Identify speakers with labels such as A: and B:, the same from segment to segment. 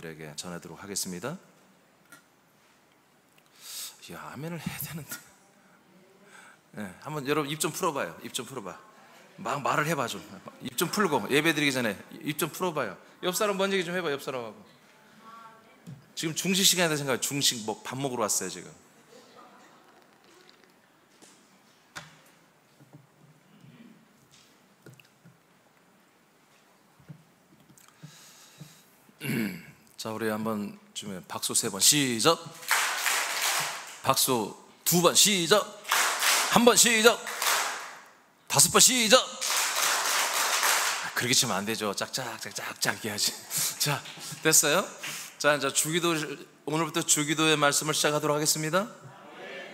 A: 여러분들에게 전하도록 하겠습니다. 야, 아멘을 해야 되는데. 네, 한번 여러분 입 좀 풀어봐요. 입 좀 풀어봐. 막 말을 해봐 좀. 입 좀 풀고 예배 드리기 전에 입 좀 풀어봐요. 옆 사람 먼저 얘기 좀 해봐. 옆 사람하고. 지금 중식 시간이다 생각해. 중식 뭐 밥 먹으러 왔어요 지금. 자, 우리 한번 좀 박수 3번 시작. 박수 2번 시작. 1번 시작. 5번 시작. 그렇게 치면 안 되죠. 짝짝 해야지. 자, 됐어요? 자, 이제 주기도, 오늘부터 주기도의 말씀을 시작하도록 하겠습니다.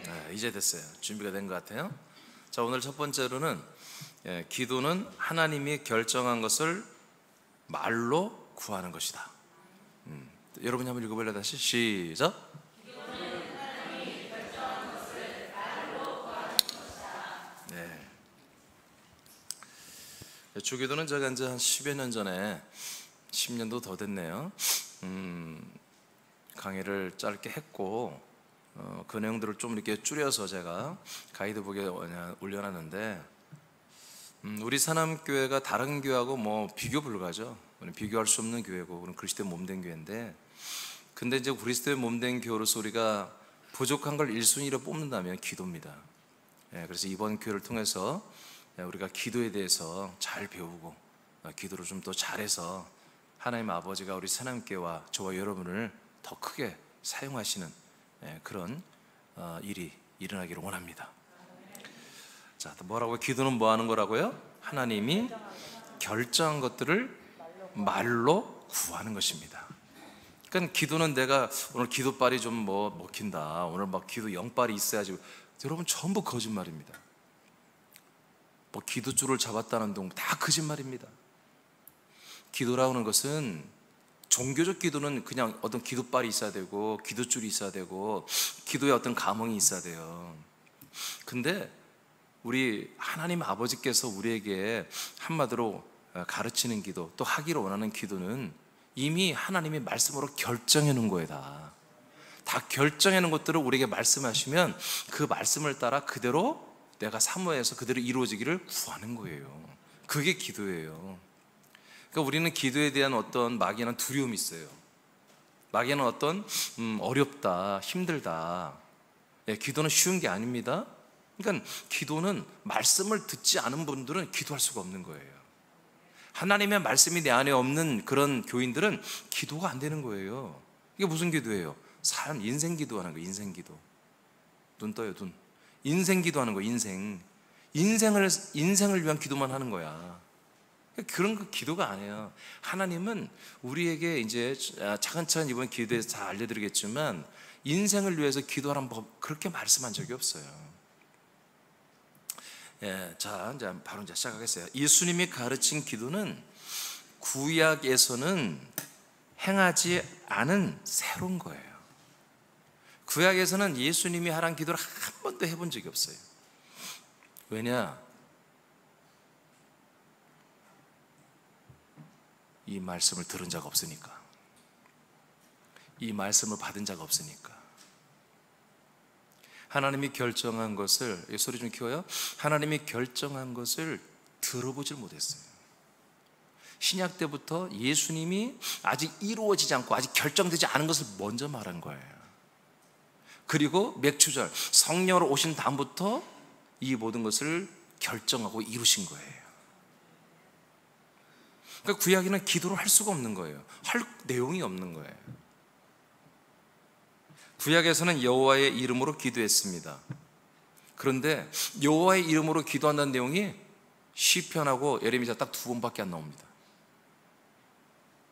A: 네, 이제 됐어요. 준비가 된 것 같아요. 자, 오늘 첫 번째로는 기도는 하나님이 결정한 것을 말로 구하는 것이다. 여러분이 한번 읽어볼래요? 다시 시작. 네. 주기도는 제가 이제 한 10여 년 전에, 10년도 더 됐네요. 강의를 짧게 했고, 그 내용들을 좀 이렇게 줄여서 제가 가이드북에 올려놨는데, 우리 사남교회가 다른 교회하고 뭐 비교 불가죠. 비교할 수 없는 교회고, 우리는 그리스도의 몸된 교회인데, 근데 이제 그리스도의 몸된 교회로서 우리가 부족한 걸 1순위로 뽑는다면 기도입니다. 그래서 이번 교회를 통해서 우리가 기도에 대해서 잘 배우고 기도를 좀 더 잘해서 하나님 아버지가 우리 사남교회와 저와 여러분을 더 크게 사용하시는 그런 일이 일어나기를 원합니다. 자, 또 뭐라고요? 기도는 뭐 하는 거라고요? 하나님이 결정한 것들을 말로 구하는 것입니다. 그러니까 기도는 내가 오늘 기도빨이 좀 뭐 먹힌다, 오늘 막 기도 영빨이 있어야지, 여러분 전부 거짓말입니다. 뭐 기도줄을 잡았다는 둥 다 거짓말입니다. 기도라고 하는 것은, 종교적 기도는 그냥 어떤 기도빨이 있어야 되고 기도줄이 있어야 되고 기도에 어떤 감흥이 있어야 돼요. 근데 우리 하나님 아버지께서 우리에게 한마디로 가르치는 기도, 또 하기를 원하는 기도는 이미 하나님의 말씀으로 결정해 놓은 거예요. 다 결정해 놓은 것들을 우리에게 말씀하시면 그 말씀을 따라 그대로 내가 사모해서 그대로 이루어지기를 구하는 거예요. 그게 기도예요. 그러니까 우리는 기도에 대한 어떤 막연한 두려움이 있어요. 막연한 어떤 어렵다, 힘들다. 기도는 쉬운 게 아닙니다. 그러니까 기도는 말씀을 듣지 않은 분들은 기도할 수가 없는 거예요. 하나님의 말씀이 내 안에 없는 그런 교인들은 기도가 안 되는 거예요. 이게 무슨 기도예요? 삶, 인생 기도하는 거예요. 인생 기도. 눈 떠요, 눈. 인생 기도하는 거예요. 인생을 위한 기도만 하는 거야. 그런 거 기도가 아니에요. 하나님은 우리에게 이제 차근차근 이번 기도에서 다 알려드리겠지만, 인생을 위해서 기도하라는 법 그렇게 말씀한 적이 없어요. 자, 이제 바로 이제 시작하겠어요. 예수님이 가르친 기도는 구약에서는 행하지 않은 새로운 거예요. 구약에서는 예수님이 하라는 기도를 한 번도 해본 적이 없어요. 왜냐? 이 말씀을 들은 자가 없으니까. 이 말씀을 받은 자가 없으니까. 하나님이 결정한 것을, 소리 좀 키워요. 하나님이 결정한 것을 들어보질 못했어요. 신약 때부터 예수님이 아직 이루어지지 않고 아직 결정되지 않은 것을 먼저 말한 거예요. 그리고 맥추절, 성령으로 오신 다음부터 이 모든 것을 결정하고 이루신 거예요. 그러니까 구약에는 기도를 할 수가 없는 거예요. 할 내용이 없는 거예요. 구약에서는 여호와의 이름으로 기도했습니다. 그런데 여호와의 이름으로 기도한다는 내용이 시편하고 예레미야 딱 2번밖에 안 나옵니다.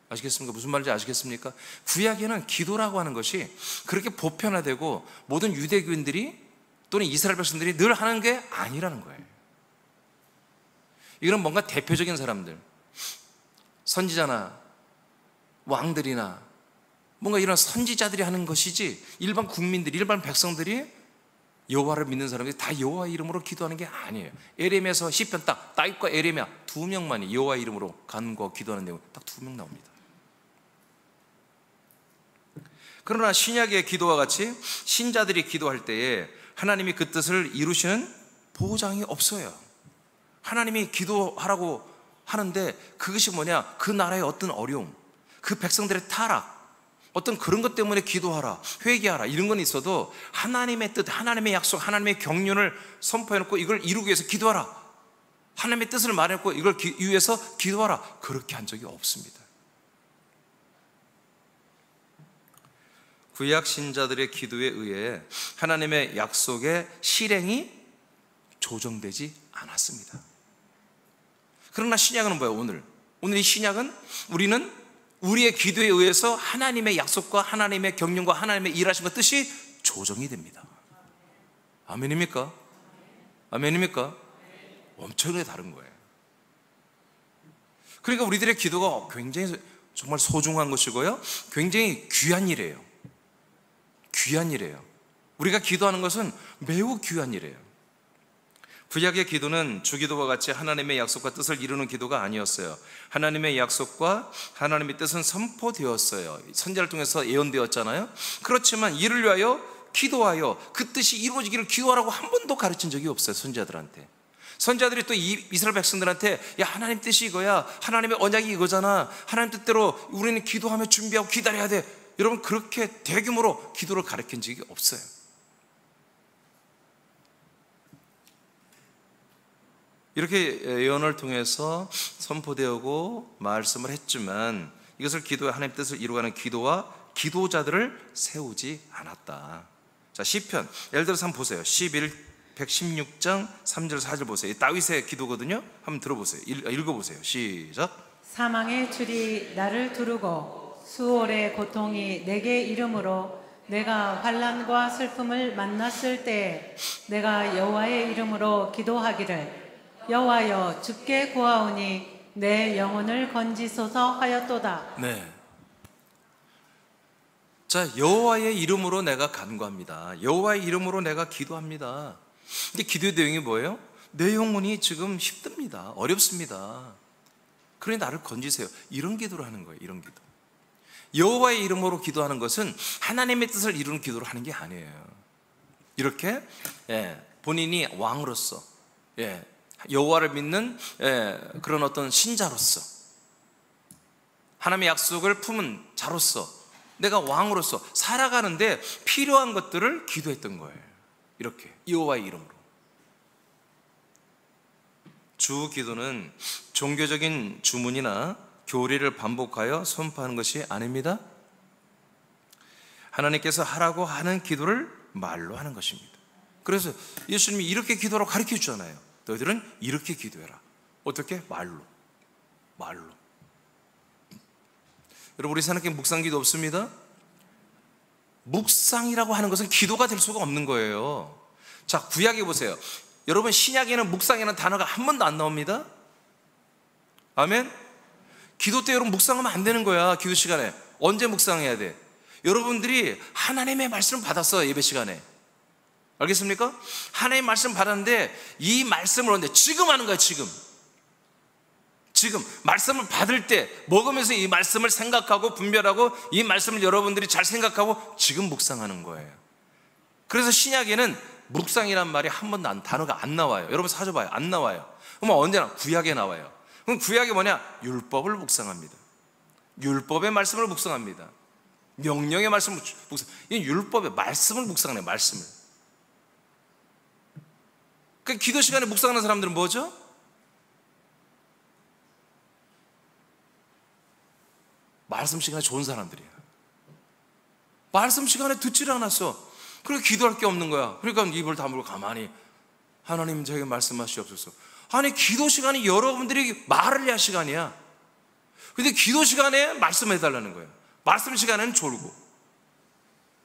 A: 아시겠습니까? 무슨 말인지 아시겠습니까? 구약에는 기도라고 하는 것이 그렇게 보편화되고 모든 유대교인들이 또는 이스라엘 백성들이 늘 하는 게 아니라는 거예요. 이건 뭔가 대표적인 사람들, 선지자나 왕들이나 뭔가 이런 선지자들이 하는 것이지, 일반 국민들이, 일반 백성들이, 여호와를 믿는 사람들이 다 여호와 이름으로 기도하는 게 아니에요. 에레미야에서 시편 딱 다윗과 에레미야 2명만이 여호와 이름으로 간구하고 기도하는 내용 딱 2명 나옵니다. 그러나 신약의 기도와 같이 신자들이 기도할 때에 하나님이 그 뜻을 이루시는 보장이 없어요. 하나님이 기도하라고 하는데 그것이 뭐냐? 그 나라의 어떤 어려움, 그 백성들의 타락, 어떤 그런 것 때문에 기도하라, 회개하라 이런 건 있어도 하나님의 뜻, 하나님의 약속, 하나님의 경륜을 선포해놓고 이걸 이루기 위해서 기도하라, 하나님의 뜻을 말해놓고 이걸 위해서 기도하라, 그렇게 한 적이 없습니다. 구약 신자들의 기도에 의해 하나님의 약속의 실행이 조정되지 않았습니다. 그러나 신약은 뭐예요? 오늘 이 신약은 우리는 우리의 기도에 의해서 하나님의 약속과 하나님의 경륜과 하나님의 일하심과 뜻이 조정이 됩니다. 아멘입니까? 아멘입니까? 엄청나게 다른 거예요. 그러니까 우리들의 기도가 굉장히 정말 소중한 것이고요, 굉장히 귀한 일이에요. 귀한 일이에요. 우리가 기도하는 것은 매우 귀한 일이에요. 구약의 기도는 주기도와 같이 하나님의 약속과 뜻을 이루는 기도가 아니었어요. 하나님의 약속과 하나님의 뜻은 선포되었어요. 선지자를 통해서 예언되었잖아요. 그렇지만 이를 위하여 기도하여 그 뜻이 이루어지기를 기도하라고 한 번도 가르친 적이 없어요. 선지자들한테. 선지자들이 또 이스라엘 백성들한테 야, 하나님 뜻이 이거야, 하나님의 언약이 이거잖아, 하나님 뜻대로 우리는 기도하며 준비하고 기다려야 돼, 여러분 그렇게 대규모로 기도를 가르친 적이 없어요. 이렇게 예언을 통해서 선포되고 말씀을 했지만 이것을 기도의 하나님 뜻을 이루어가는 기도와 기도자들을 세우지 않았다. 자, 시편 예를 들어서 한번 보세요. 116장 3절 4절 보세요. 다윗의 기도거든요. 한번 들어보세요. 읽어보세요. 시작.
B: 사망의 줄이 나를 두르고 수월의 고통이 내게 이름으로 내가 환난과 슬픔을 만났을 때 내가 여호와의 이름으로 기도하기를 여호와여 주께 구하오니 내 영혼을 건지소서 하였도다.
A: 네. 자, 여호와의 이름으로 내가 간구합니다. 여호와의 이름으로 내가 기도합니다. 근데 기도의 내용이 뭐예요? 내 영혼이 지금 힘듭니다. 어렵습니다. 그러니 나를 건지세요. 이런 기도를 하는 거예요. 이런 기도. 여호와의 이름으로 기도하는 것은 하나님의 뜻을 이루는 기도를 하는 게 아니에요. 이렇게 본인이 왕으로서 여호와를 믿는 그런 어떤 신자로서, 하나님의 약속을 품은 자로서, 내가 왕으로서 살아가는데 필요한 것들을 기도했던 거예요. 이렇게 여호와의 이름으로. 주 기도는 종교적인 주문이나 교리를 반복하여 선포하는 것이 아닙니다. 하나님께서 하라고 하는 기도를 말로 하는 것입니다. 그래서 예수님이 이렇게 기도라고 가르쳐 주잖아요. 너희들은 이렇게 기도해라. 어떻게? 말로. 여러분, 우리 사람께 묵상기도 없습니다. 묵상이라고 하는 것은 기도가 될 수가 없는 거예요. 자, 구약에 보세요. 여러분, 신약에는 묵상이라는 단어가 한 번도 안 나옵니다. 아멘. 기도 때 여러분 묵상하면 안 되는 거야. 기도 시간에 언제 묵상해야 돼? 여러분들이 하나님의 말씀을 받았어. 예배 시간에. 알겠습니까? 하나님의 말씀 받았는데 이 말씀을 언제? 지금 하는 거야. 지금 말씀을 받을 때 먹으면서 이 말씀을 생각하고 분별하고 이 말씀을 여러분들이 잘 생각하고 지금 묵상하는 거예요. 그래서 신약에는 묵상이란 말이 한 번도 단어가 안 나와요. 여러분 찾아봐요. 안 나와요. 그럼 언제나 구약에 나와요. 그럼 구약이 뭐냐? 율법을 묵상합니다. 율법의 말씀을 묵상합니다. 명령의 말씀을 묵상. 이 율법의 말씀을 묵상해요. 말씀을. 그 기도 시간에 묵상하는 사람들은 뭐죠? 말씀 시간에 좋은 사람들이에요. 말씀 시간에 듣지를 않았어. 그래 기도할 게 없는 거야. 그러니까 입을 다물고 가만히 하나님 저에게 말씀하시옵소서. 아니, 기도 시간이 여러분들이 말을 해야 시간이야. 근데 기도 시간에 말씀해달라는 거예요. 말씀 시간에는 졸고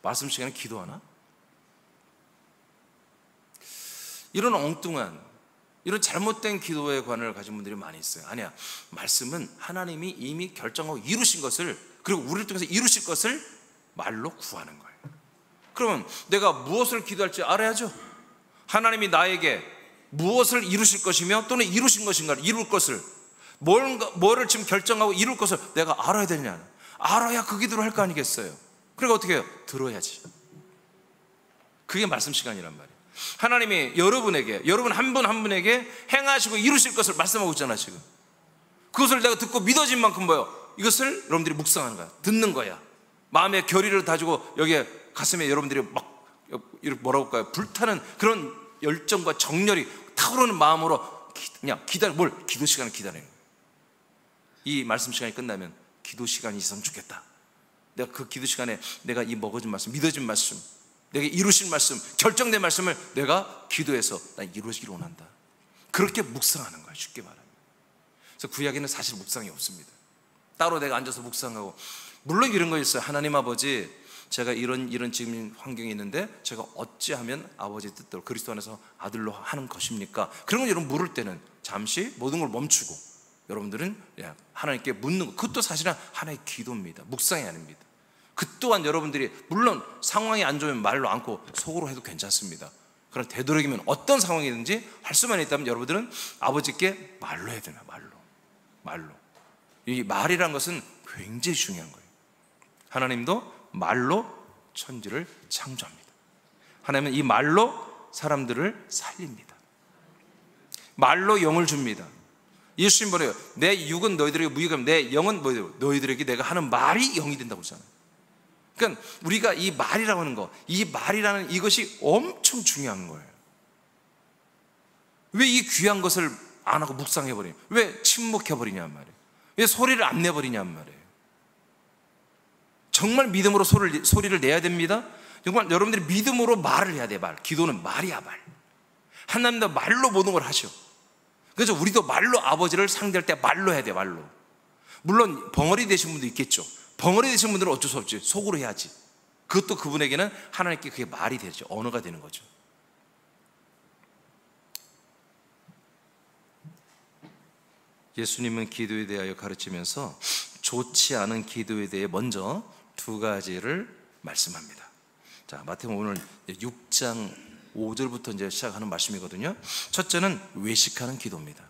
A: 말씀 시간에 기도하나? 이런 엉뚱한, 이런 잘못된 기도의 관을 가진 분들이 많이 있어요. 아니야, 말씀은 하나님이 이미 결정하고 이루신 것을, 그리고 우리를 통해서 이루실 것을 말로 구하는 거예요. 그러면 내가 무엇을 기도할지 알아야죠. 하나님이 나에게 무엇을 이루실 것이며 또는 이루신 것인가, 이룰 것을 뭐를 지금 결정하고 이룰 것을 내가 알아야 되냐. 알아야 그 기도를 할 거 아니겠어요. 그러니까 어떻게 해요? 들어야지. 그게 말씀 시간이란 말이에요. 하나님이 여러분에게, 여러분 한 분 한 분에게 행하시고 이루실 것을 말씀하고 있잖아 지금. 그것을 내가 듣고 믿어진 만큼 뭐요? 이것을 여러분들이 묵상하는 거야. 듣는 거야. 마음의 결의를 다지고 여기에 가슴에 여러분들이 막 이렇게 뭐라고 할까요? 불타는 그런 열정과 정열이 타오르는 마음으로 그냥 기도 시간을 기다리는 거예요. 이 말씀 시간이 끝나면 기도 시간이 있으면 좋겠다. 내가 그 기도 시간에 내가 이 먹어진 말씀, 믿어진 말씀, 내가 이루신 말씀, 결정된 말씀을 내가 기도해서 나 이루어지기를 원한다. 그렇게 묵상하는 거예요. 쉽게 말하면. 그래서 구약에는 사실 묵상이 없습니다. 따로 내가 앉아서 묵상하고, 물론 이런 거 있어요. 하나님 아버지, 제가 이런 지금 환경이 있는데 제가 어찌하면 아버지 뜻대로 그리스도 안에서 아들로 하는 것입니까? 그런 걸 여러분 물을 때는 잠시 모든 걸 멈추고 여러분들은 하나님께 묻는 것, 그것도 사실은 하나의 기도입니다. 묵상이 아닙니다. 그 또한 여러분들이 물론 상황이 안 좋으면 말로 않고 속으로 해도 괜찮습니다. 그러나 되도록이면 어떤 상황이든지 할 수만 있다면 여러분들은 아버지께 말로 해야 되나, 말로. 이 말이라는 것은 굉장히 중요한 거예요. 하나님도 말로 천지를 창조합니다. 하나님은 이 말로 사람들을 살립니다. 말로 영을 줍니다. 예수님 뭐래요? 내 육은 너희들에게 무익하면 내 영은 너희들에게 내가 하는 말이 영이 된다고 하잖아요. 그러니까 우리가 이 말이라고 하는 거, 이 말이라는 이것이 엄청 중요한 거예요. 왜 이 귀한 것을 안 하고 묵상해버리냐? 왜 침묵해버리냔 말이에요. 왜 소리를 안 내버리냔 말이에요. 정말 믿음으로 소리를 내야 됩니다. 정말 여러분들이 믿음으로 말을 해야 돼. 말. 기도는 말이야, 말. 하나님도 말로 모든 걸 하셔. 그래서 우리도 말로 아버지를 상대할 때 말로 해야 돼, 말로. 물론 벙어리 되신 분도 있겠죠. 벙어리 되신 분들은 어쩔 수 없지. 속으로 해야지. 그것도 그분에게는 하나님께 그게 말이 되죠. 언어가 되는 거죠. 예수님은 기도에 대하여 가르치면서 좋지 않은 기도에 대해 먼저 두 가지를 말씀합니다. 자, 마태복음 오늘 6장 5절부터 이제 시작하는 말씀이거든요. 첫째는 외식하는 기도입니다.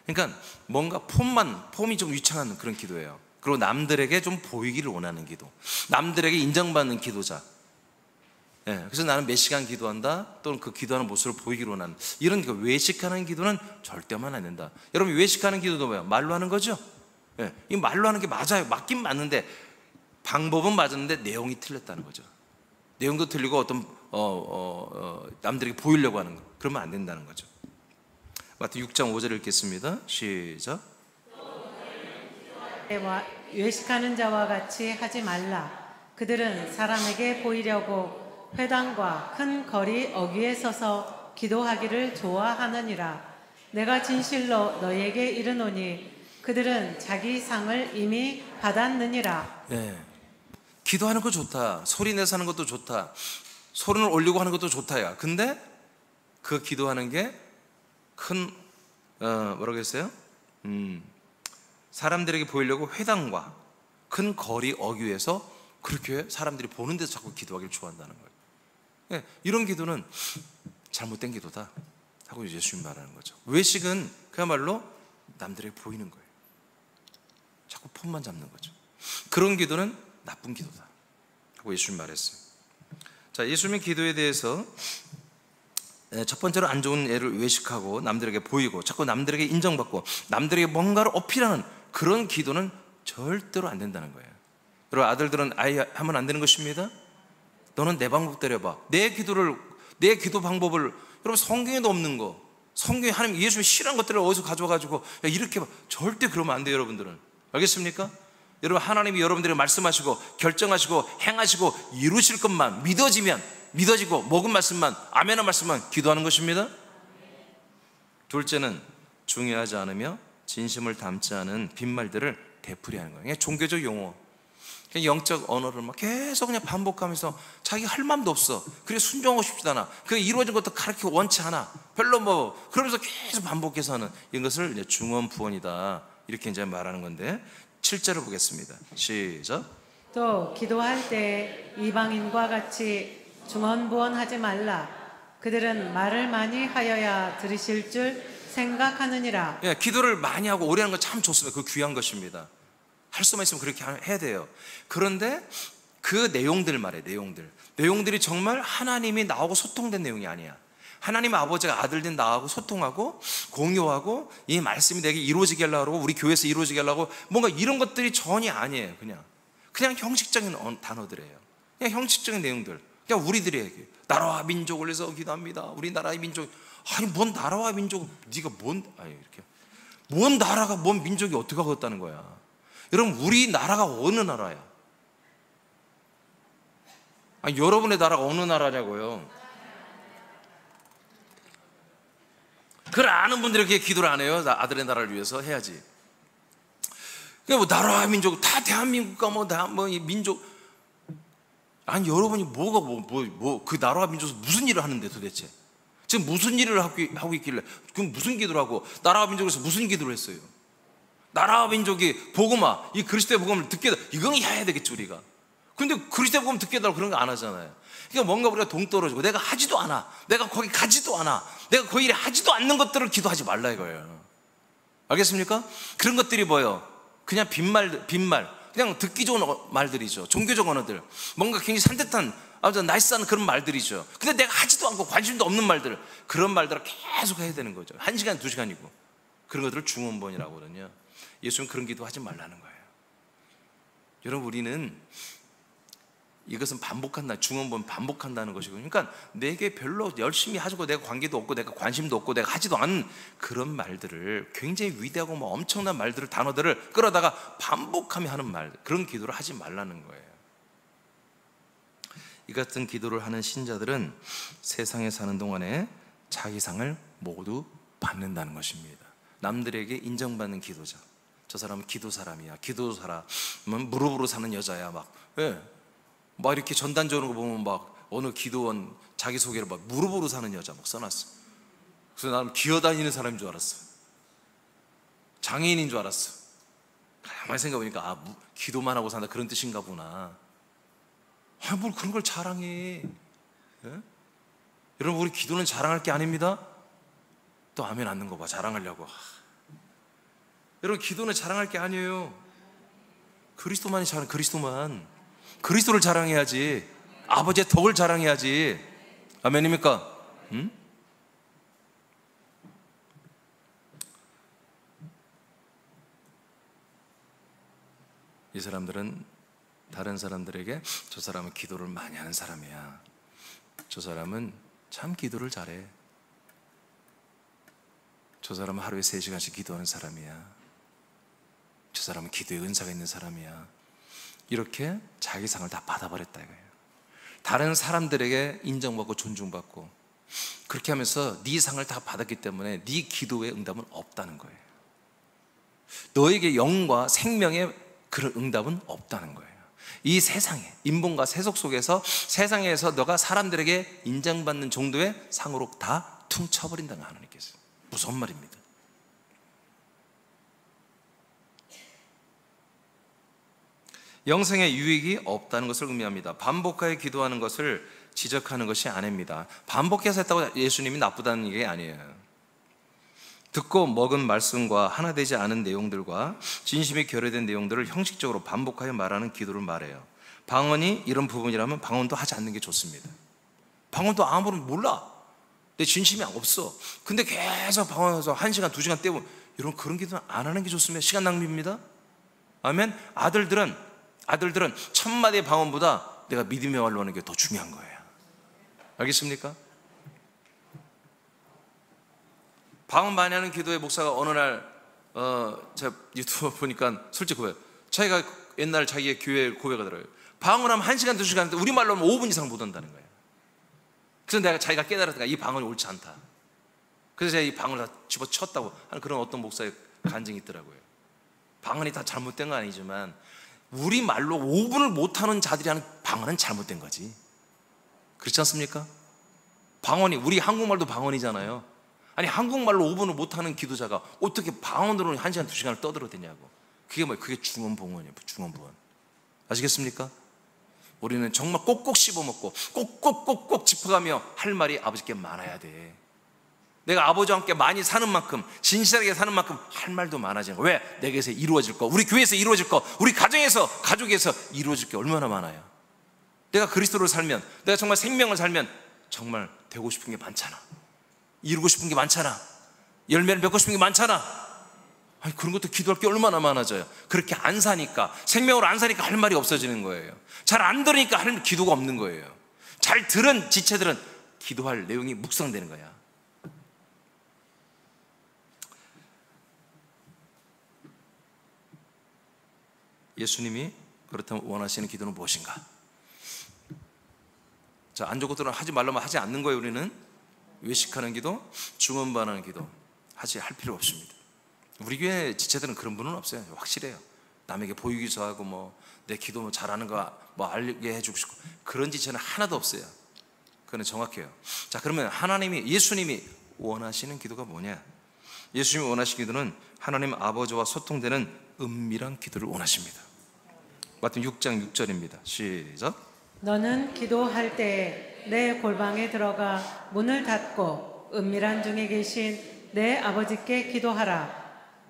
A: 그러니까 뭔가 폼이 좀 유창한 그런 기도예요. 그리고 남들에게 좀 보이기를 원하는 기도, 남들에게 인정받는 기도자. 그래서 나는 몇 시간 기도한다, 또는 그 기도하는 모습을 보이기를 원하는 이런 외식하는 기도는 절대만 안 된다. 여러분, 외식하는 기도도 뭐예요? 말로 하는 거죠. 이 말로 하는 게 맞아요. 맞긴 맞는데 방법은 맞았는데 내용이 틀렸다는 거죠. 내용도 틀리고 어떤 남들에게 보이려고 하는 거, 그러면 안 된다는 거죠. 마태 6장 5절 읽겠습니다. 시작.
B: 외식하는 자와 같이 하지 말라. 그들은 사람에게 보이려고 회당과 큰 거리 어귀에 서서 기도하기를 좋아하느니라. 내가 진실로 너희에게 이르노니 그들은 자기 상을 이미 받았느니라.
A: 기도하는 거 좋다. 소리 내서 하는 것도 좋다. 소리를 올리고 하는 것도 좋다야. 근데 그 기도하는 게 큰 뭐라고 했어요? 사람들에게 보이려고 회당과 큰 거리 어귀에서 그렇게 사람들이 보는 데서 자꾸 기도하기를 좋아한다는 거예요. 이런 기도는 잘못된 기도다 하고 예수님 말하는 거죠. 외식은 그야말로 남들에게 보이는 거예요. 자꾸 폼만 잡는 거죠. 그런 기도는 나쁜 기도다 하고 예수님 말했어요. 자, 예수님의 기도에 대해서 첫 번째로 안 좋은 예를 외식하고 남들에게 보이고 자꾸 남들에게 인정받고 남들에게 뭔가를 어필하는 그런 기도는 절대로 안 된다는 거예요. 여러분, 아들들은 아예 하면 안 되는 것입니다. 너는 내 방법대로 해봐. 내 기도 방법을, 여러분, 성경에도 없는 거, 성경에 하나님 예수님이 싫어한 것들을 어디서 가져와가지고 이렇게 절대 그러면 안 돼요. 여러분들은 알겠습니까? 여러분, 하나님이 여러분들에게 말씀하시고 결정하시고 행하시고 이루실 것만 믿어지고 먹은 말씀만, 아멘한 말씀만 기도하는 것입니다. 둘째는 중요하지 않으며 진심을 담지 않은 빈말들을 되풀이하는 거예요. 그냥 종교적 용어, 그냥 영적 언어를 막 계속 그냥 반복하면서 자기 할 마음도 없어. 그래 순종하고 싶지도 않아. 그게 이루어진 것도 그렇게 원치 않아. 별로 그러면서 계속 반복해서 하는 이것을 이제 중언부언이다, 이렇게 이제 말하는 건데 7절을 보겠습니다. 시작.
B: 또 기도할 때 이방인과 같이 중언부언하지 말라. 그들은 말을 많이 하여야 들으실 줄 생각하느니라.
A: 기도를 많이 하고 오래 하는 건 참 좋습니다. 그 귀한 것입니다. 할 수만 있으면 그렇게 해야 돼요. 그런데 그 내용들 말이에요. 내용들이 정말 하나님이 나하고 소통된 내용이 아니야. 하나님 아버지가 아들된 나하고 소통하고 공유하고 이 말씀이 내게 이루어지게 하려고, 우리 교회에서 이루어지게 하려고, 뭔가 이런 것들이 전혀 아니에요. 그냥 형식적인 단어들이에요. 그냥 형식적인 내용들. 그냥 우리들에게 나라와 민족을 위해서 기도합니다. 우리 나라의 민족. 아니, 뭔 나라와 민족, 네가 이렇게 뭔 나라가, 뭔 민족이 어떻게 하겠다는 거야. 여러분, 우리 나라가 어느 나라야? 아니, 여러분의 나라가 어느 나라냐고요. 그걸 아는 분들이 이렇게 기도를 안 해요. 아들의 나라를 위해서 해야지. 뭐 나라와 민족, 다 대한민국과 이 민족. 아니, 여러분이 그 나라와 민족에서 무슨 일을 하는데 도대체? 지금 무슨 일을 하고 있길래? 그럼 무슨 기도를 하고, 나라와 민족에서 무슨 기도를 했어요? 나라와 민족이 복음화, 이 그리스도의 복음을 듣게 해달라. 이건 해야 되겠지, 우리가. 근데 그리스도의 복음 듣게 해달라고 그런 거 안 하잖아요. 그러니까 뭔가 우리가 동떨어지고, 내가 하지도 않아, 내가 거기 가지도 않아, 내가 그 일에 하지도 않는 것들을 기도하지 말라 이거예요. 알겠습니까? 그런 것들이 뭐예요? 그냥 빈말, 그냥 듣기 좋은 말들이죠. 종교적 언어들, 뭔가 굉장히 산뜻한, 아주 나이스한 그런 말들이죠. 근데 내가 하지도 않고 관심도 없는 말들, 그런 말들을 계속 해야 되는 거죠. 1시간, 2시간이고. 그런 것들을 중언번이라고 하거든요. 예수님은 그런 기도 하지 말라는 거예요. 여러분, 우리는 이것은 중언번 반복한다는 것이고, 그러니까 내게 별로 열심히 하고 내가 관계도 없고 내가 관심도 없고 내가 하지도 않은 그런 말들을, 굉장히 위대하고 뭐 엄청난 말들을, 단어들을 끌어다가 반복하며 하는 말, 그런 기도를 하지 말라는 거예요. 이 같은 기도를 하는 신자들은 세상에 사는 동안에 자기 상을 모두 받는다는 것입니다. 남들에게 인정받는 기도자. 저 사람은 기도 사람이야. 기도 사람은 무릎으로 사는 여자야. 막 이렇게 전단 적는 거 보면 막 어느 기도원 자기소개를 막 무릎으로 사는 여자 막 써놨어. 그래서 나는 기어다니는 사람인 줄 알았어. 장애인인 줄 알았어. 가만히 생각해보니까 기도만 하고 산다, 그런 뜻인가 보나. 뭘 그런 걸 자랑해. 예? 여러분, 우리 기도는 자랑할 게 아닙니다. 또 아멘 않는 거 봐, 자랑하려고. 여러분, 기도는 자랑할 게 아니에요. 그리스도만이 그리스도를 자랑해야지. 아버지의 덕을 자랑해야지. 아멘입니까? 응? 이 사람들은 다른 사람들에게 저 사람은 기도를 많이 하는 사람이야, 저 사람은 참 기도를 잘해, 저 사람은 하루에 3시간씩 기도하는 사람이야, 저 사람은 기도의 은사가 있는 사람이야, 이렇게 자기 상을 다 받아버렸다 이거예요. 다른 사람들에게 인정받고 존중받고 그렇게 하면서 네 상을 다 받았기 때문에 네 기도의 응답은 없다는 거예요. 너에게 영과 생명의 그런 응답은 없다는 거예요. 이 세상에, 인본과 세속 속에서, 세상에서 너가 사람들에게 인정받는 정도의 상으로 다 퉁쳐버린다는 하나님께서. 무서운 말입니다. 영생에 유익이 없다는 것을 의미합니다. 반복하여 기도하는 것을 지적하는 것이 아닙니다. 반복해서 했다고 예수님이 나쁘다는 게 아니에요. 듣고 먹은 말씀과 하나 되지 않은 내용들과 진심이 결여된 내용들을 형식적으로 반복하여 말하는 기도를 말해요. 방언이 이런 부분이라면 방언도 하지 않는 게 좋습니다. 방언도 아무런 몰라, 내 진심이 없어. 근데 계속 방언해서 1시간, 2시간 때우면 이런 그런 기도는 안 하는 게 좋습니다. 시간 낭비입니다. 아멘. 아들들은 1000마디의 방언보다 내가 믿음의 말로 하는 게 더 중요한 거예요. 알겠습니까? 방언 많이 하는 기도의 목사가 어느 날 제가 유튜브 보니까 솔직히 고백해요. 자기가 옛날 자기의 교회 고백하더라고요. 방언하면 1시간, 2시간 하는데 우리말로 하면 5분 이상 못 한다는 거예요. 그래서 자기가 깨달았다가 이 방언이 옳지 않다. 그래서 제가 이 방언을 다 집어쳤다고 하는 그런 어떤 목사의 간증이 있더라고요. 방언이 다 잘못된 건 아니지만 우리말로 5분을 못하는 자들이 하는 방언은 잘못된 거지. 그렇지 않습니까? 방언이, 우리 한국말도 방언이잖아요. 아니, 한국말로 5분을 못하는 기도자가 어떻게 방언으로 1시간, 2시간을 떠들어대냐고. 그게 뭐예요? 그게 중언봉언이에요. 중언봉언. 아시겠습니까? 우리는 정말 꼭꼭 씹어먹고 꼭꼭꼭꼭 짚어가며 할 말이 아버지께 많아야 돼. 내가 아버지와 함께 많이 사는 만큼, 진실하게 사는 만큼 할 말도 많아지는 거야. 왜? 내게서 이루어질 거, 우리 교회에서 이루어질 거, 우리 가정에서, 가족에서 이루어질 게 얼마나 많아요. 내가 그리스도를 살면, 내가 정말 생명을 살면 정말 되고 싶은 게 많잖아. 이루고 싶은 게 많잖아. 열매를 맺고 싶은 게 많잖아. 아니, 그런 것도 기도할 게 얼마나 많아져요. 그렇게 안 사니까, 생명으로 안 사니까 할 말이 없어지는 거예요. 잘 안 들으니까 할 기도가 없는 거예요. 잘 들은 지체들은 기도할 내용이 묵상되는 거야. 예수님이 그렇다면 원하시는 기도는 무엇인가? 자, 안 좋은 것들은 하지 말라면 하지 않는 거예요. 우리는 외식하는 기도, 중언부언하는 기도 할 필요 없습니다. 우리 교회 지체들은 그런 분은 없어요. 확실해요. 남에게 보이기 위해서 뭐 내 기도 뭐 잘하는 거 뭐 알게 해주고 싶고, 그런 지체는 하나도 없어요. 그건 정확해요. 자, 그러면 예수님이 원하시는 기도가 뭐냐? 예수님이 원하시는 기도는 하나님 아버지와 소통되는 은밀한 기도를 원하십니다. 마태복음 6장 6절입니다. 시작.
B: 너는 기도할 때 내 골방에 들어가 문을 닫고 은밀한 중에 계신 내 아버지께 기도하라.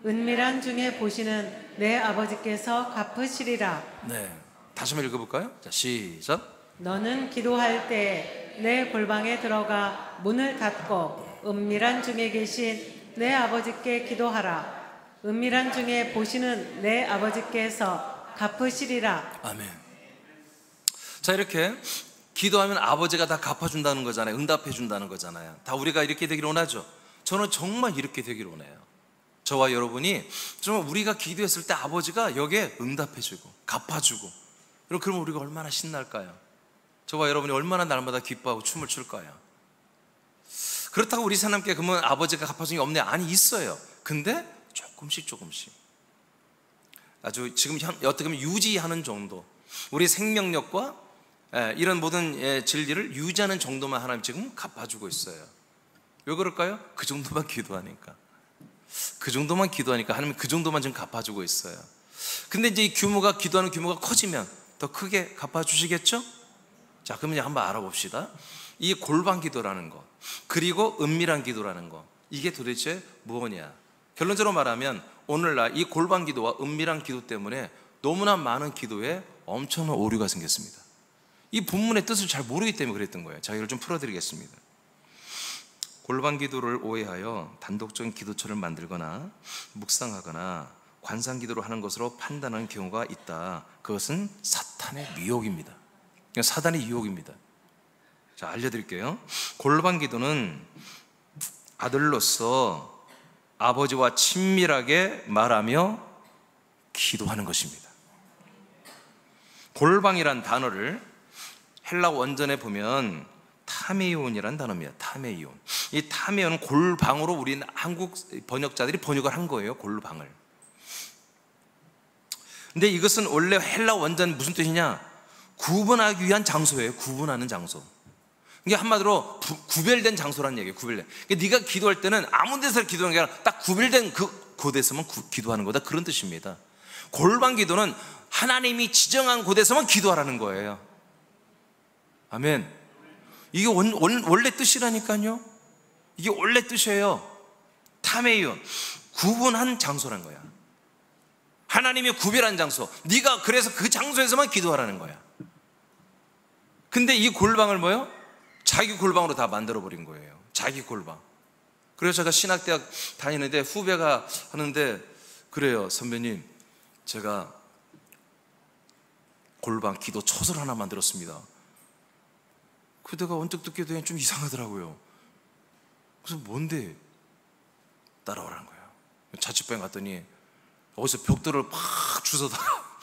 B: 은밀한 중에 보시는 내 아버지께서 갚으시리라.
A: 네, 다시 한번 읽어볼까요? 자, 시작.
B: 너는 기도할 때 내 골방에 들어가 문을 닫고 은밀한 중에 계신 내 아버지께 기도하라. 은밀한 중에 보시는 내 아버지께서 갚으시리라.
A: 아멘. 자, 이렇게 기도하면 아버지가 다 갚아준다는 거잖아요. 응답해 준다는 거잖아요. 다 우리가 이렇게 되기를 원하죠. 저는 정말 이렇게 되기를 원해요. 저와 여러분이 정말 우리가 기도했을 때 아버지가 여기에 응답해주고 갚아주고, 그러면 우리가 얼마나 신날까요? 저와 여러분이 얼마나 날마다 기뻐하고 춤을 출까요? 그렇다고 우리 사람께 그러면 아버지가 갚아준 게 없네? 아니, 있어요. 근데 조금씩 아주 지금 어떻게 보면 유지하는 정도, 우리 생명력과 이런 모든 진리를 유지하는 정도만 하나님 지금 갚아주고 있어요. 왜 그럴까요? 그 정도만 기도하니까. 하나님 그 정도만 지금 갚아주고 있어요. 근데 이제 이 기도하는 규모가 커지면 더 크게 갚아주시겠죠? 자, 그러면 한번 알아봅시다. 이 골방 기도라는 거, 그리고 은밀한 기도라는 거, 이게 도대체 무엇이냐? 결론적으로 말하면 오늘날 이 골방 기도와 은밀한 기도 때문에 너무나 많은 기도에 엄청난 오류가 생겼습니다. 이 본문의 뜻을 잘 모르기 때문에 그랬던 거예요. 제가 이걸 좀 풀어드리겠습니다. 골방 기도를 오해하여 단독적인 기도처를 만들거나 묵상하거나 관상 기도를 하는 것으로 판단하는 경우가 있다. 그것은 사탄의 미혹입니다. 사단의 유혹입니다. 자, 알려드릴게요. 골방 기도는 아들로서 아버지와 친밀하게 말하며 기도하는 것입니다. 골방이란 단어를 헬라 원전에 보면 타메이온이라는 단어입니다. 타메이온. 이 타메이온은 골방으로 우리 한국 번역자들이 번역을 한 거예요. 골방을. 근데 이것은 원래 헬라 원전 무슨 뜻이냐? 구분하기 위한 장소예요. 구분하는 장소. 이게 한마디로 구별된 장소라는 얘기예요. 구별된. 그러니까 네가 기도할 때는 아무 데서 기도하는 게 아니라 딱 구별된 곳에서만 기도하는 거다, 그런 뜻입니다. 골방 기도는 하나님이 지정한 곳에서만 기도하라는 거예요. 아멘. 이게 원래 뜻이라니까요. 이게 원래 뜻이에요. 타메이온, 구분한 장소란 거야. 하나님이 구별한 장소. 네가 그래서 그 장소에서만 기도하라는 거야. 근데 이 골방을 뭐요? 자기 골방으로 다 만들어버린 거예요. 자기 골방. 그래서 제가 신학대학 다니는데 후배가 하는데, 그래요 선배님, 제가 골방 기도 처소를 하나 만들었습니다. 그때가 언뜻 듣기도 좀 이상하더라고요. 그래서 뭔데? 따라오라는 거예요. 자취방에 갔더니 어디서 벽돌을 팍 주워다가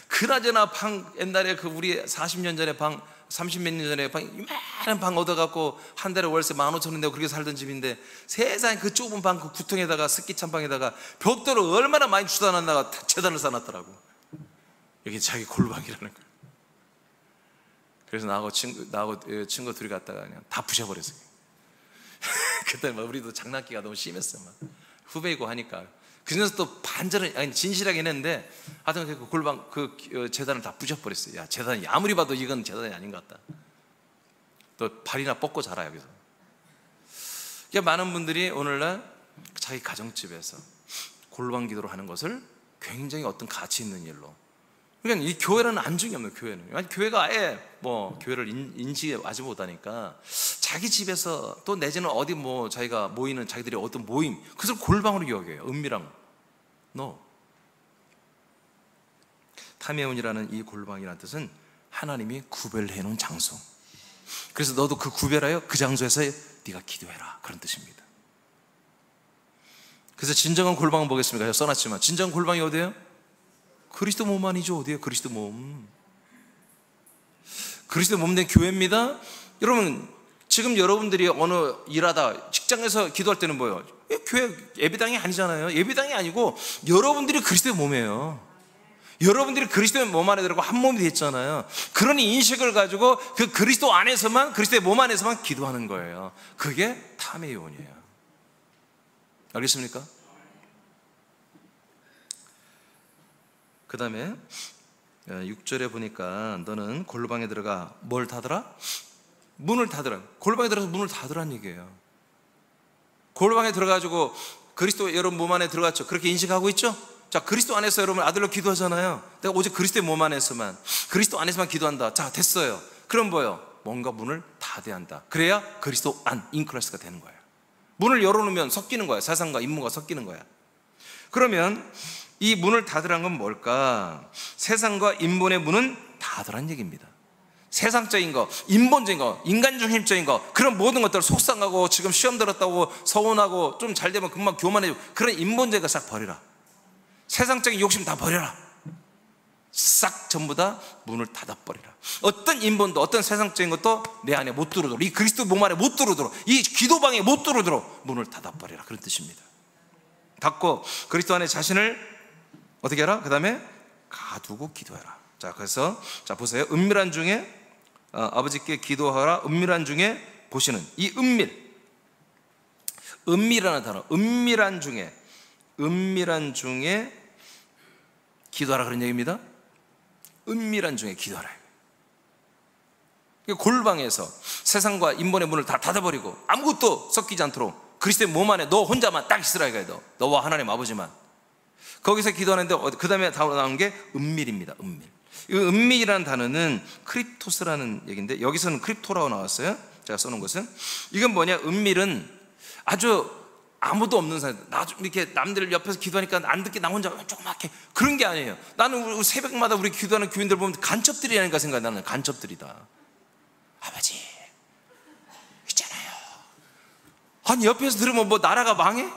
A: 그나저나 방, 옛날에 그 우리 40년 전에 방, 30몇 년 전에 방, 이만한 방 얻어갖고 한 달에 월세 15,000원 내고 그렇게 살던 집인데, 세상에 그 좁은 방, 그 구통에다가, 스키찬방에다가 벽돌을 얼마나 많이 주다 놨다가 재단을 쌓아놨더라고. 이게 자기 골방이라는 거예요. 그래서 나하고 친구 둘이 갔다가 그냥 다 부셔버렸어요. 그때 막 우리도 장난기가 너무 심했어요. 막 후배이고 하니까. 그래서 또 반전을, 아니 진실하게 했는데, 하여튼 그 골방 그 재단을 다 부셔버렸어요. 야, 재단이 아무리 봐도 이건 재단이 아닌 것 같다. 또 발이나 뻗고 자라 여기서. 그러니까 많은 분들이 오늘날 자기 가정집에서 골방 기도를 하는 것을 굉장히 어떤 가치 있는 일로, 그러니까 이 교회라는 안중이 없는 교회는. 아니, 교회가 아예 뭐 교회를 인지하지 못하니까 자기 집에서 또 내지는 어디 뭐 자기가 모이는 자기들이 어떤 모임, 그것을 골방으로 여겨요. 은밀한 너. 타메온이라는 이 골방이라는 뜻은 하나님이 구별해 놓은 장소. 그래서 너도 그 구별하여 그 장소에서 네가 기도해라, 그런 뜻입니다. 그래서 진정한 골방은 뭐겠습니까? 제가 써놨지만 진정한 골방이 어디예요? 그리스도 몸 아니죠? 어디예요? 그리스도 몸. 그리스도 몸 된 교회입니다. 여러분, 지금 여러분들이 어느 일하다 직장에서 기도할 때는 뭐예요? 교회 예배당이 아니잖아요. 예배당이 아니고 여러분들이 그리스도의 몸이에요. 여러분들이 그리스도의 몸 안에 들어가고 한 몸이 됐잖아요. 그런 인식을 가지고 그 그리스도 안에서만, 그리스도의 몸 안에서만 기도하는 거예요. 그게 타메온이에요. 알겠습니까? 그 다음에 6절에 보니까 너는 골방에 들어가 뭘 닫으라? 문을 닫으라. 골방에 들어가서 문을 닫으라는 얘기예요. 골방에 들어가지고 그리스도 여러분 몸 안에 들어갔죠. 그렇게 인식하고 있죠? 자, 그리스도 안에서 여러분 아들로 기도하잖아요. 내가 오직 그리스도의 몸 안에서만, 그리스도 안에서만 기도한다. 자, 됐어요. 그럼 뭐예요? 뭔가 문을 닫아야 한다. 그래야 그리스도 안, 인크라스가 되는 거예요. 문을 열어놓으면 섞이는 거야. 세상과 인문과 섞이는 거야. 그러면 이 문을 닫으란 건 뭘까? 세상과 인본의 문은 닫으란 얘기입니다. 세상적인 거, 인본적인 거, 인간중심적인 거, 그런 모든 것들을 속상하고 지금 시험 들었다고 서운하고 좀 잘 되면 금방 교만해지고 그런 인본적인 거 싹 버리라. 세상적인 욕심 다 버려라. 싹 전부 다 문을 닫아버리라. 어떤 인본도 어떤 세상적인 것도 내 안에 못 들어오도록, 이 그리스도 몸 안에 못 들어오도록, 이 기도방에 못 들어오도록 문을 닫아버리라, 그런 뜻입니다. 닫고 그리스도 안에 자신을 어떻게 하라? 그 다음에 가두고 기도해라. 자, 그래서 자 보세요. 은밀한 중에 아버지께 기도하라. 은밀한 중에 보시는 이 은밀이라는 단어, 은밀한 중에 기도하라, 그런 얘기입니다. 은밀한 중에 기도하라. 골방에서 세상과 인본의 문을 다 닫아버리고 아무것도 섞이지 않도록 그리스도의 몸 안에 너 혼자만 딱 있으라 이거예요. 너와 하나님 아버지만. 거기서 기도하는데 그 다음에 나온 게 은밀입니다. 은밀. 이 은밀이라는 단어는 크립토스라는 얘기인데 여기서는 크립토라고 나왔어요. 제가 써놓은 것은 이건 뭐냐? 은밀은 아주 아무도 없는 사람, 이렇게 남들 옆에서 기도하니까 안 듣게 나 혼자 조그맣게 그런 게 아니에요. 나는 새벽마다 우리 기도하는 교인들 보면 간첩들이라니까 생각해. 나는 간첩들이다. 아버지 있잖아요. 아니 옆에서 들으면 뭐 나라가 망해?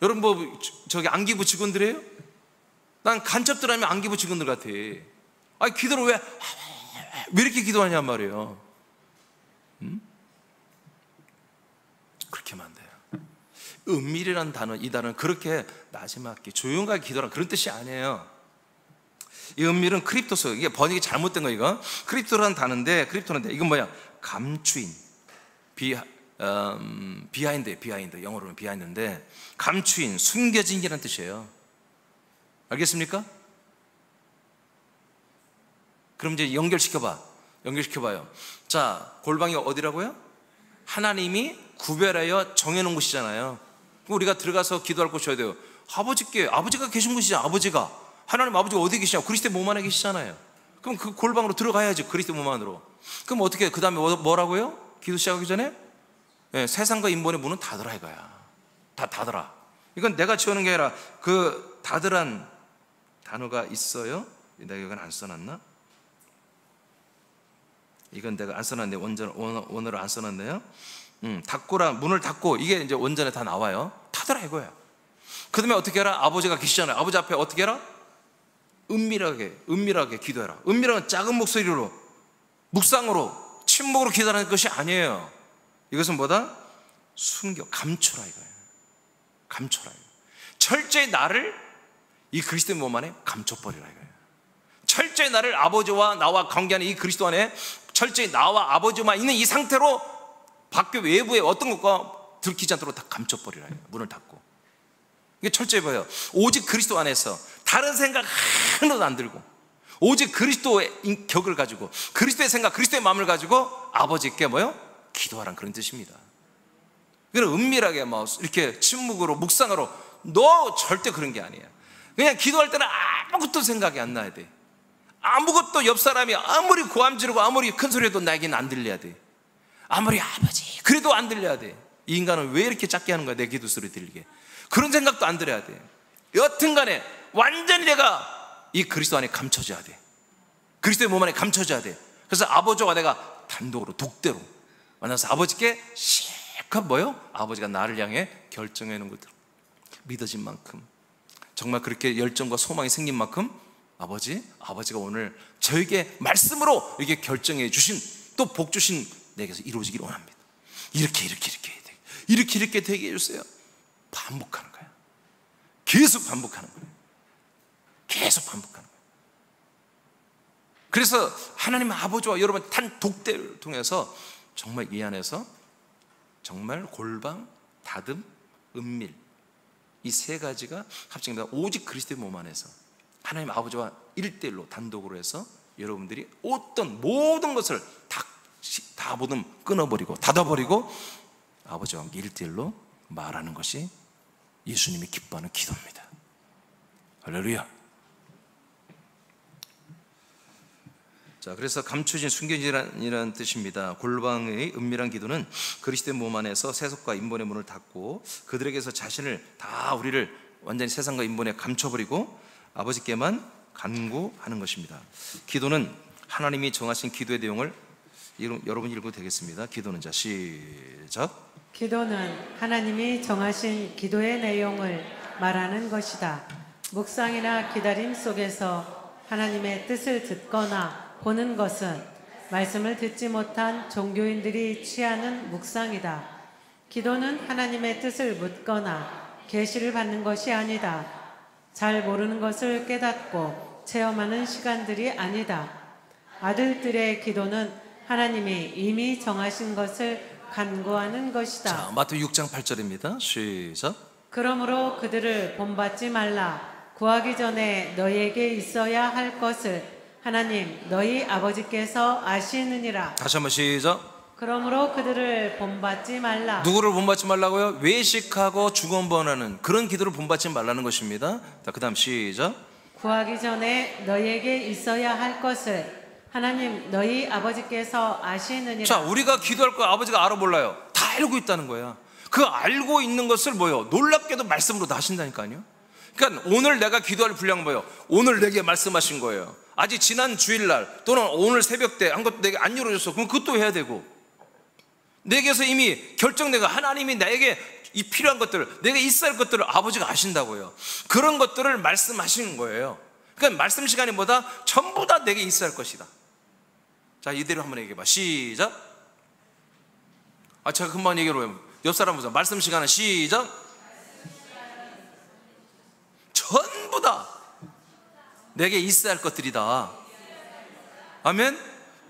A: 여러분 뭐 저기 안기부 직원들이에요? 난 간첩들 하면 안기부 직원들 같아. 아니 기도를 왜 이렇게 기도하냔 말이에요. 그렇게 하면 안 돼요. 은밀이라는 단어, 이 단어는 그렇게 나지막히 조용하게 기도하는 그런 뜻이 아니에요. 이 은밀은 크립토스, 이게 번역이 잘못된 거. 이거 크립토라는 단어인데, 크립토인데 이건 뭐야? 감추인, 비하인드, 영어로는 비하인드인데 감추인, 숨겨진 이라는 뜻이에요. 알겠습니까? 그럼 이제 연결시켜봐요. 자, 골방이 어디라고요? 하나님이 구별하여 정해놓은 곳이잖아요. 그럼 우리가 들어가서 기도할 곳이어야 돼요. 아버지가 계신 곳이죠. 하나님 아버지가 어디 계시냐? 그리스도의 몸 안에 계시잖아요. 그럼 그 골방으로 들어가야지. 그리스도의 몸 안으로. 그럼 어떻게, 그 다음에 뭐라고요? 기도 시작하기 전에? 네, 세상과 인본의 문은 닫으라 이거야. 다 닫으라. 이건 내가 지어놓은 게 아니라 그 닫으란 단어가 있어요. 내가 이건 안 써놨나? 이건 내가 안 써놨네. 원어로 안 써놨네요. 닫고라, 문을 닫고, 이게 이제 원전에 다 나와요. 닫으라 이거야. 그 다음에 어떻게 해라? 아버지가 계시잖아요. 아버지 앞에 어떻게 해라? 은밀하게 기도해라. 은밀한 작은 목소리로, 묵상으로, 침묵으로 기도하는 것이 아니에요. 이것은 뭐다? 감춰라 이거예요. 감춰라 이거예요. 철저히 나를 이 그리스도의 몸 안에 감춰버리라 이거예요. 철저히 나를 아버지와 나와 관계하는 이 그리스도 안에 철저히 나와 아버지만 있는 이 상태로 밖에 외부에 어떤 것과 들키지 않도록 다 감춰버리라 이거예요. 문을 닫고. 이게 철저히 봐요. 오직 그리스도 안에서 다른 생각 하나도 안 들고 오직 그리스도의 격을 가지고 그리스도의 생각, 그리스도의 마음을 가지고 아버지께 기도하라는 그런 뜻입니다. 그건 은밀하게 이렇게 침묵으로 묵상으로, 너 절대 그런 게 아니에요. 그냥 기도할 때는 아무것도 생각이 안 나야 돼. 아무것도 옆 사람이 아무리 고함 지르고 아무리 큰 소리해도 나에게는 안 들려야 돼. 아무리 아버지 그래도 안 들려야 돼. 이 인간은 왜 이렇게 작게 하는 거야, 내 기도 소리 들리게. 그런 생각도 안 들어야 돼. 여튼간에 완전히 내가 이 그리스도 안에 감춰져야 돼. 그리스도의 몸 안에 감춰져야 돼. 그래서 아버지와 내가 단독으로 독대로 만나서 아버지께 실컷 뭐요? 아버지가 나를 향해 결정해 놓은 것들 믿어진 만큼, 정말 그렇게 열정과 소망이 생긴 만큼 아버지가 오늘 저에게 말씀으로 이렇게 결정해 주신, 또 복 주신 내게서 이루어지기를 원합니다. 이렇게 해야 돼. 이렇게 되게 해주세요. 반복하는 거야. 계속 반복하는 거예요. 계속 반복하는 거예요. 그래서 하나님 아버지와 여러분 단 독대를 통해서 정말 이 안에서 정말 골방, 다듬, 은밀, 이 세 가지가 합쳐진다. 오직 그리스도의 몸 안에서 하나님 아버지와 1대1로 단독으로 해서 여러분들이 어떤 모든 것을 다 모든 끊어버리고 닫아버리고 아버지와 함께 1대1로 말하는 것이 예수님이 기뻐하는 기도입니다. 할렐루야. 자, 그래서 감춰진 숨겨진이라는 뜻입니다. 골방의 은밀한 기도는 그리스도의 몸 안에서 세속과 인본의 문을 닫고 그들에게서 자신을 다 우리를 완전히 세상과 인본에 감춰버리고 아버지께만 간구하는 것입니다. 기도는 하나님이 정하신 기도의 내용을 여러분이 읽어도 되겠습니다. 기도는 자 시작.
B: 기도는 하나님이 정하신 기도의 내용을 말하는 것이다. 묵상이나 기다림 속에서 하나님의 뜻을 듣거나 보는 것은 말씀을 듣지 못한 종교인들이 취하는 묵상이다. 기도는 하나님의 뜻을 묻거나 계시를 받는 것이 아니다. 잘 모르는 것을 깨닫고 체험하는 시간들이 아니다. 아들들의 기도는 하나님이 이미 정하신 것을 간구하는 것이다.
A: 자, 마태복음 6장 8절입니다. 시작.
B: 그러므로 그들을 본받지 말라. 구하기 전에 너희에게 있어야 할 것을 하나님 너희 아버지께서 아시느니라.
A: 다시 한번 시작.
B: 그러므로 그들을 본받지 말라.
A: 누구를 본받지 말라고요? 외식하고 중언번하는 그런 기도를 본받지 말라는 것입니다. 자, 그 다음 시작.
B: 구하기 전에 너희에게 있어야 할 것을 하나님 너희 아버지께서 아시느니라.
A: 자, 우리가 기도할 거 아버지가 알아 몰라요? 다 알고 있다는 거야. 그 알고 있는 것을 뭐요? 놀랍게도 말씀으로 다 하신다니까요. 그러니까 오늘 내가 기도할 분량 뭐요? 오늘 내게 말씀하신 거예요. 아직 지난 주일날 또는 오늘 새벽 때 한 것도 내게 안 이루어졌어. 그럼 그것도 해야 되고, 내게서 이미 결정되고 하나님이 나에게 이 필요한 것들을, 내게 있어야 할 것들을 아버지가 아신다고요. 그런 것들을 말씀하시는 거예요. 그러니까 말씀 시간이 뭐다? 전부 다 내게 있어야 할 것이다. 자, 이대로 한번 얘기해봐. 시작. 제가 금방 얘기해요. 옆 사람 보자. 말씀 시간은 시작. 전부 다 내게 있어야 할 것들이다. 아멘.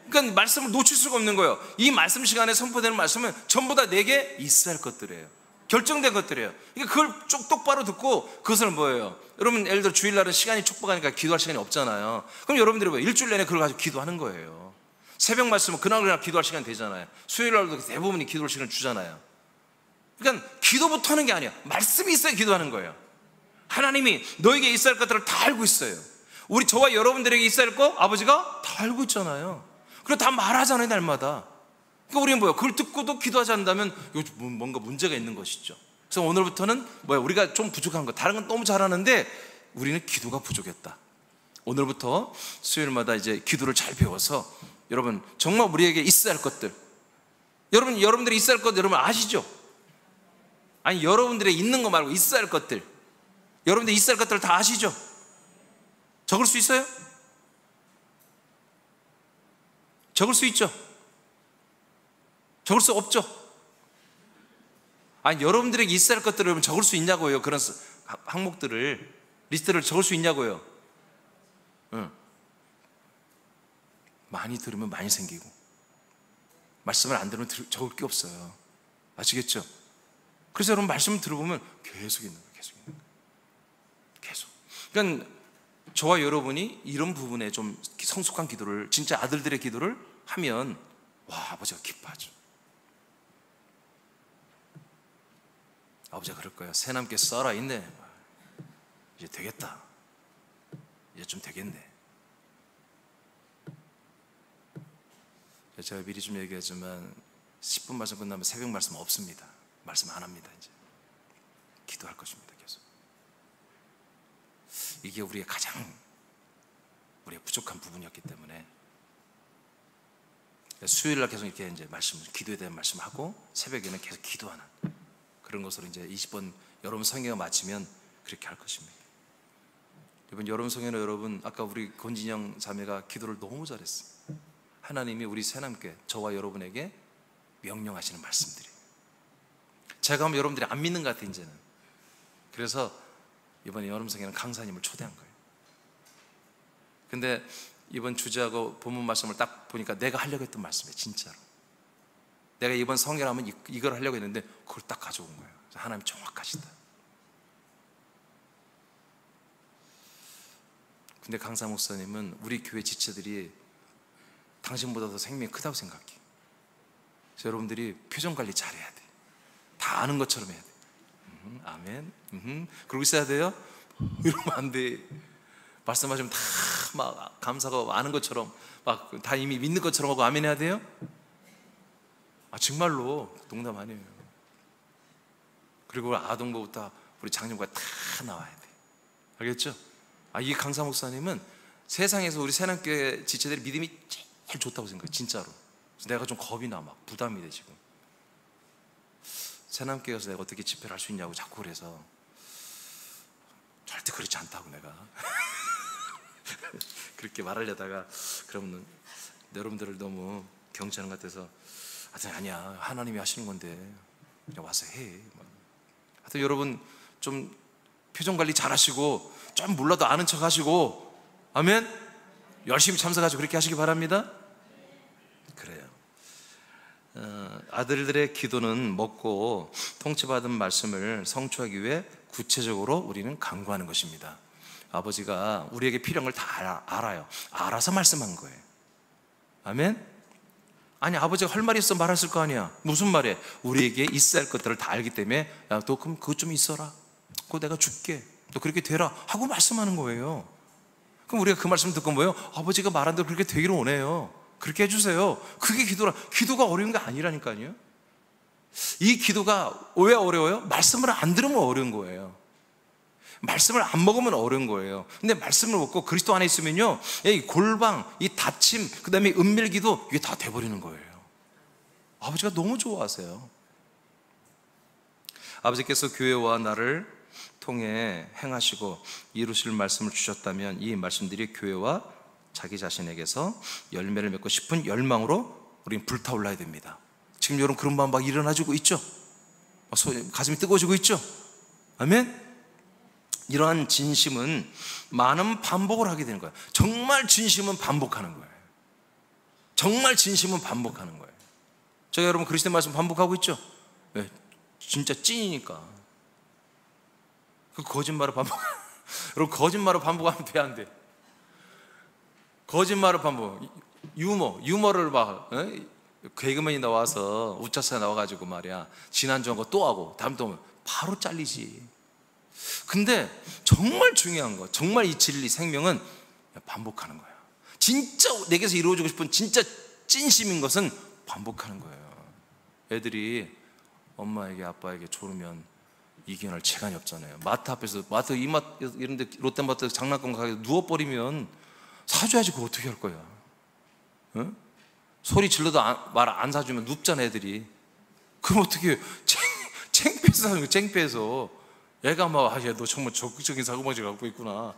A: 그러니까 말씀을 놓칠 수가 없는 거예요. 이 말씀 시간에 선포되는 말씀은 전부 다 내게 있어야 할 것들이에요. 결정된 것들이에요. 그러니까 그걸 쭉 똑바로 듣고 그것을 뭐예요? 여러분 예를 들어 주일날은 시간이 촉박하니까 기도할 시간이 없잖아요. 그럼 여러분들이 뭐 일주일 내내 그걸 가지고 기도하는 거예요. 새벽 말씀은 그날 기도할 시간이 되잖아요. 수요일날도 대부분이 기도할 시간을 주잖아요. 그러니까 기도부터 하는 게 아니야. 말씀이 있어야 기도하는 거예요. 하나님이 너에게 있어야 할 것들을 다 알고 있어요. 우리 저와 여러분들에게 있어야 할 거 아버지가 다 알고 있잖아요. 그리고 다 말하잖아요, 날마다. 그러니까 우리는 뭐야? 그걸 듣고도 기도하지 않는다면 뭔가 문제가 있는 것이죠. 그래서 오늘부터는 뭐야? 우리가 좀 부족한 거, 다른 건 너무 잘하는데 우리는 기도가 부족했다. 오늘부터 수요일마다 이제 기도를 잘 배워서 여러분 정말 우리에게 있어야 할 것들, 여러분들이 있어야 할 것들 여러분 아시죠? 아니 여러분들의 있는 거 말고 있어야 할 것들, 여러분들 있어야 할 것들 다 아시죠? 적을 수 있어요? 적을 수 있죠? 적을 수 없죠? 아니 여러분들에게 있어야 할 것들을 여러분 적을 수 있냐고요. 그런 항목들을, 리스트를 적을 수 있냐고요. 응. 많이 들으면 많이 생기고 말씀을 안 들으면 적을 게 없어요. 아시겠죠? 그래서 여러분 말씀을 들어보면 계속 있는 거예요. 계속 있는 거예요. 계속. 그러니까 저와 여러분이 이런 부분에 좀 성숙한 기도를, 진짜 아들들의 기도를 하면 와, 아버지가 기뻐하죠. 아버지가 그럴 거예요. 새남께 썰어있네. 이제 되겠다. 이제 좀 되겠네. 제가 미리 좀 얘기하지만 10분 말씀 끝나면 새벽 말씀 없습니다. 말씀 안 합니다. 이제 기도할 것입니다. 계속. 이게 우리의 부족한 부분이었기 때문에 수요일날 계속 이렇게 이제 기도에 대한 말씀하고 새벽에는 계속 기도하는 그런 것으로 이제 20번 여러분 성경을 마치면 그렇게 할 것입니다. 이번 여러분 성경에 여러분 아까 우리 권진영 자매가 기도를 너무 잘했어요. 하나님이 우리 새남교회 저와 여러분에게 명령하시는 말씀들이에요. 제가 하면 여러분들이 안 믿는 것 같아요 이제는. 그래서 이번에 여러분 성경에는 강사님을 초대한 거예요. 근데 이번 주제하고 본문 말씀을 딱 보니까 내가 하려고 했던 말씀이에요. 진짜로 내가 이번 성경을 하면 이걸 하려고 했는데 그걸 딱 가져온 거예요. 하나님 정확하시다. 근데 강사 목사님은 우리 교회 지체들이 당신보다 더 생명이 크다고 생각해. 그래서 여러분들이 표정 관리 잘해야 돼. 다 아는 것처럼 해야 돼. 아멘. 그러고 있어야 돼요. 이러면 안 돼. 말씀하시면 다 막 감사가 아는 것처럼 막 다 이미 믿는 것처럼 하고 아멘 해야 돼요. 정말로 농담 아니에요. 그리고 아동부부터 우리 장년과 다 나와야 돼. 알겠죠? 이 강사 목사님은 세상에서 우리 새남교회 지체들의 믿음이 제일 좋다고 생각해. 진짜로. 그래서 내가 좀 겁이 나. 막 부담이 돼 지금. 새남교회에서 내가 어떻게 집회를 할 수 있냐고 자꾸 그래서 절대 그렇지 않다고 내가 그렇게 말하려다가 그러면 여러분들을 너무 경치하는 것 같아서 하여튼 아니야 하나님이 하시는 건데 그냥 와서 해. 하여튼 여러분 좀 표정 관리 잘 하시고 좀 몰라도 아는 척 하시고 아멘. 열심히 참석하시고 그렇게 하시기 바랍니다. 그래요. 아들들의 기도는 먹고 통치받은 말씀을 성취하기 위해 구체적으로 우리는 간구하는 것입니다. 아버지가 우리에게 필요한 걸 다 알아요. 알아서 말씀한 거예요. 아멘. 아니 아버지가 할 말이 있어 말했을 거 아니야. 무슨 말이야? 우리에게 있어야 할 것들을 다 알기 때문에 야, 너 그럼 그것 좀 있어라. 그거 내가 줄게. 너 그렇게 되라 하고 말씀하는 거예요. 그럼 우리가 그 말씀 듣고 뭐예요? 아버지가 말한 대로 그렇게 되기를 원해요. 그렇게 해주세요. 그게 기도라. 기도가 어려운 게 아니라니까요. 이 기도가 왜 어려워요? 말씀을 안 들으면 어려운 거예요. 말씀을 안 먹으면 어려운 거예요. 근데 말씀을 먹고 그리스도 안에 있으면요, 이 골방, 이 다침, 그 다음에 은밀기도 이게 다 돼버리는 거예요. 아버지가 너무 좋아하세요. 아버지께서 교회와 나를 통해 행하시고 이루실 말씀을 주셨다면 이 말씀들이 교회와 자기 자신에게서 열매를 맺고 싶은 열망으로 우리는 불타올라야 됩니다. 지금 여러분 그런 마음 막 일어나지고 있죠? 가슴이 뜨거워지고 있죠? 아멘? 이러한 진심은 많은 반복을 하게 되는 거예요. 정말 진심은 반복하는 거예요. 정말 진심은 반복하는 거예요. 제가 여러분 그리스도의 말씀 반복하고 있죠? 네, 진짜 찐이니까. 그 거짓말을 여러분 거짓말을 반복하면 돼, 안 돼? 거짓말을 반복. 유머를 막 개그맨이 나와서 우차사에 나와가지고 말이야 지난주 한 거 또 하고 다음 또 바로 잘리지. 근데 정말 중요한 거, 정말 이 진리 생명은 반복하는 거예요. 진짜 내게서 이루어지고 싶은 진짜 찐심인 것은 반복하는 거예요. 애들이 엄마에게 아빠에게 조르면 이겨낼 재간이 없잖아요. 마트 앞에서 이마트 이런데 롯데마트 장난감 가게 누워버리면 사줘야지. 그거 어떻게 할 거야? 응? 소리 질러도 말 안 사주면 눕잖아 애들이. 그럼 어떻게 창피해서 사는 거야. 창피해서. 애가 막 야, 너 정말 적극적인 사고방식을 갖고 있구나.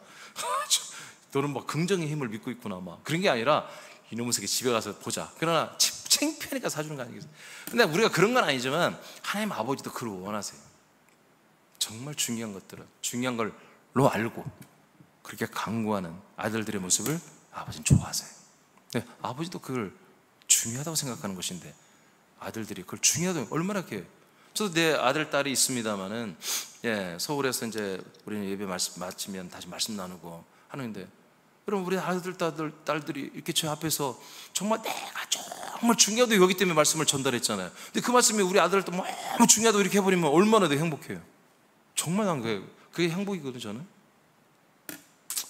A: 너는 막 긍정의 힘을 믿고 있구나. 막 그런 게 아니라 이놈의 새끼 집에 가서 보자. 그러나 창피하니까 사주는 거 아니겠어요? 근데 우리가 그런 건 아니지만 하나님 아버지도 그걸 원하세요. 정말 중요한 것들은 중요한 걸로 알고 그렇게 강구하는 아들들의 모습을 아버지는 좋아하세요. 네, 아버지도 그걸 중요하다고 생각하는 것인데 아들들이 그걸 중요하다고 얼마나 이렇게. 저도 내 아들 딸이 있습니다만은 서울에서 이제 우리는 예배 마치면 다시 말씀 나누고 하는데 여러분 우리 아들 딸들이 이렇게 제 앞에서 정말 내가 정말 중요하다고 여기 때문에 말씀을 전달했잖아요. 근데 그 말씀이 우리 아들 딸 너무 중요하다고 이렇게 해버리면 얼마나 더 행복해요. 정말 난 그게 행복이거든요 저는.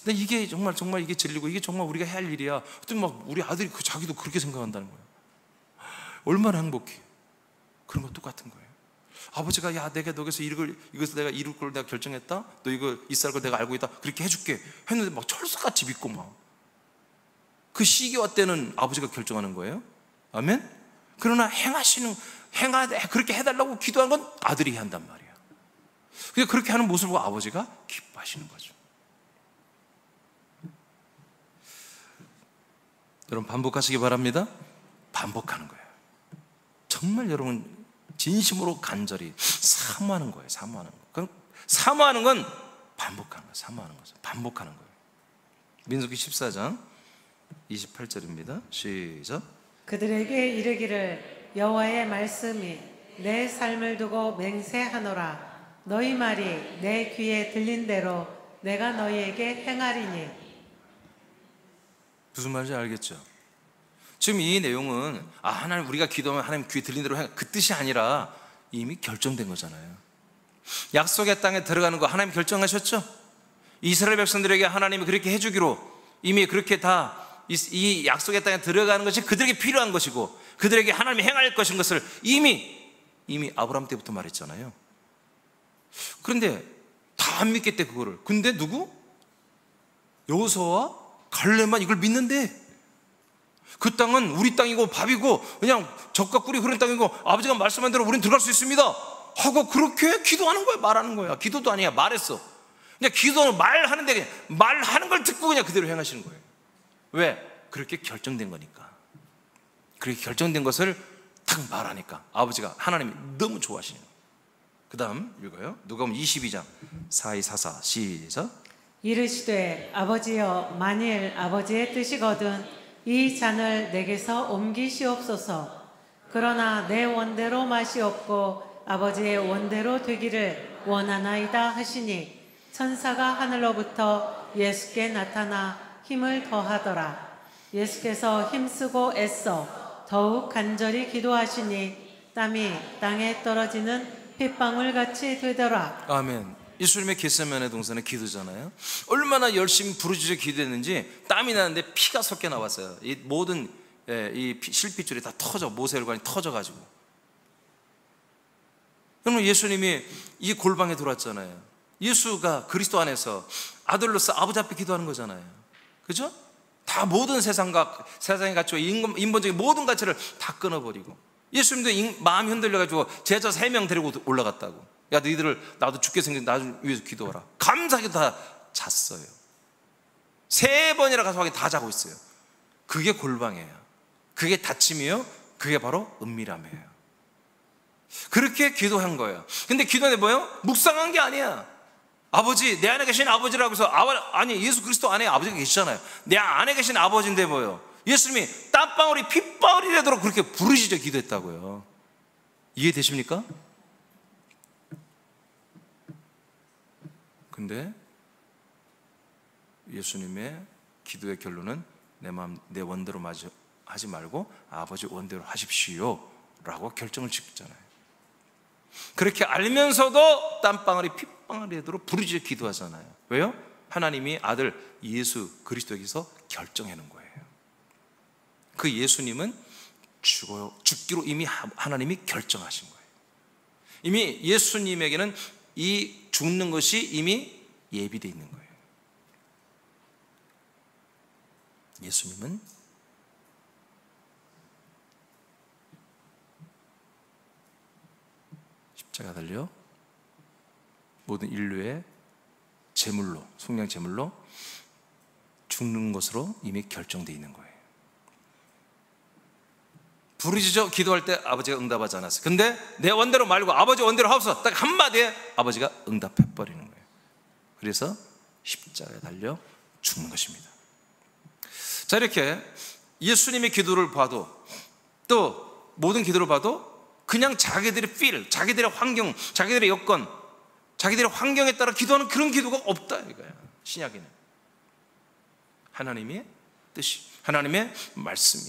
A: 근데 이게 정말 이게 진리고 이게 정말 우리가 해야 할 일이야. 또 막 우리 아들이 자기도 그렇게 생각한다는 거예요. 얼마나 행복해. 그런 거 똑같은 거예요. 아버지가 야 내가 너에서 이것을 내가 이룰 걸 내가 결정했다. 너 이거 있을 걸 내가 알고 있다. 그렇게 해줄게 했는데 막 철석같이 믿고 막 그 시기와 때는 아버지가 결정하는 거예요. 아멘. 그러나 그렇게 해달라고 기도한 건 아들이 한단 말이에요. 근데 그렇게 하는 모습을 보고 아버지가 기뻐하시는 거죠. 여러분 반복하시기 바랍니다. 반복하는 거예요. 정말 여러분 진심으로 간절히 사모하는 거예요. 사모하는 거. 그럼 사모하는 건 반복하는 거예요. 사모하는 거죠. 반복하는 거예요. 민수기 14장 28절입니다. 시작.
B: 그들에게 이르기를 여호와의 말씀이 내 삶을 두고 맹세하노라. 너희 말이 내 귀에 들린 대로 내가 너희에게 행하리니.
A: 무슨 말인지 알겠죠? 지금 이 내용은 하나님 우리가 기도하면 하나님 귀에 들린 대로 그 뜻이 아니라 이미 결정된 거잖아요. 약속의 땅에 들어가는 거 하나님 결정하셨죠? 이스라엘 백성들에게 하나님이 그렇게 해주기로 이미 그렇게 다 이 약속의 땅에 들어가는 것이 그들에게 필요한 것이고 그들에게 하나님이 행할 것인 것을 이미 아브라함 때부터 말했잖아요. 그런데 다 안 믿겠대 그거를. 근데 누구? 여호수아와 갈렙만 이걸 믿는데 그 땅은 우리 땅이고 밥이고 그냥 젖과 꿀이 흐르는 땅이고 아버지가 말씀한 대로 우리는 들어갈 수 있습니다 하고 그렇게 기도하는 거야. 말하는 거야. 기도도 아니야. 말했어. 그냥 기도는 말하는데 그냥 말하는 걸 듣고 그냥 그대로 행하시는 거예요. 왜? 그렇게 결정된 거니까. 그렇게 결정된 것을 딱 말하니까 아버지가 하나님이 너무 좋아하시는 거예요. 그 다음 읽어요. 누가복음 22장 4244 시작.
B: 이르시되 아버지여 만일 아버지의 뜻이거든 이 잔을 내게서 옮기시옵소서. 그러나 내 원대로 마시옵고 아버지의 원대로 되기를 원하나이다 하시니 천사가 하늘로부터 예수께 나타나 힘을 더하더라. 예수께서 힘쓰고 애써 더욱 간절히 기도하시니 땀이 땅에 떨어지는 핏방울같이 되더라.
A: 아멘. 예수님의 겟세마네 동산의 기도잖아요. 얼마나 열심히 부르짖어 기도했는지 땀이 나는데 피가 섞여 나왔어요. 이 모든 이 실핏줄이 다 터져, 모세혈관이 터져가지고. 그러면 예수님이 이 골방에 들어왔잖아요. 예수가 그리스도 안에서 아들로서 아버지 앞에 기도하는 거잖아요. 그죠? 다 모든 세상에 가치와 인본적인 모든 가치를 다 끊어버리고 예수님도 마음이 흔들려가지고 제자 3명 데리고 올라갔다고. 야 너희들을 나도 죽게 생긴 나를 위해서 기도하라. 감사하게 다 잤어요. 3번이나 가서 확인 다 자고 있어요. 그게 골방이에요. 그게 다침이에요. 그게 바로 은밀함이에요. 그렇게 기도한 거예요. 근데 기도는 뭐예요? 묵상한 게 아니야. 아버지, 내 안에 계신 아버지라고 해서 아니 예수 그리스도 안에 아버지가 계시잖아요. 내 안에 계신 아버지인데 뭐예요? 예수님이 땀방울이 핏방울이 되도록 그렇게 부르짖어 기도했다고요. 이해되십니까? 근데 예수님의 기도의 결론은 내 마음 내 원대로 하지 말고 아버지 원대로 하십시오 라고 결정을 짓잖아요. 그렇게 알면서도 땀방울이 핏방울이 되도록 부르짖어 기도하잖아요. 왜요? 하나님이 아들 예수 그리스도에게서 결정해 놓은 거예요. 그 예수님은 죽기로 이미 하나님이 결정하신 거예요. 이미 예수님에게는 이 죽는 것이 이미 예비되어 있는 거예요. 예수님은 십자가 달려 모든 인류의 제물로, 속량 제물로 죽는 것으로 이미 결정되어 있는 거예요. 부르짖어 기도할 때 아버지가 응답하지 않았어요. 근데 내 원대로 말고 아버지 원대로 하옵소서 딱 한마디에 아버지가 응답해 버리는 거예요. 그래서 십자가에 달려 죽는 것입니다. 자, 이렇게 예수님의 기도를 봐도 또 모든 기도를 봐도 그냥 자기들의 feel, 자기들의 환경, 자기들의 여건, 자기들의 환경에 따라 기도하는 그런 기도가 없다 이거야. 신약에는 하나님의 뜻이, 하나님의 말씀이,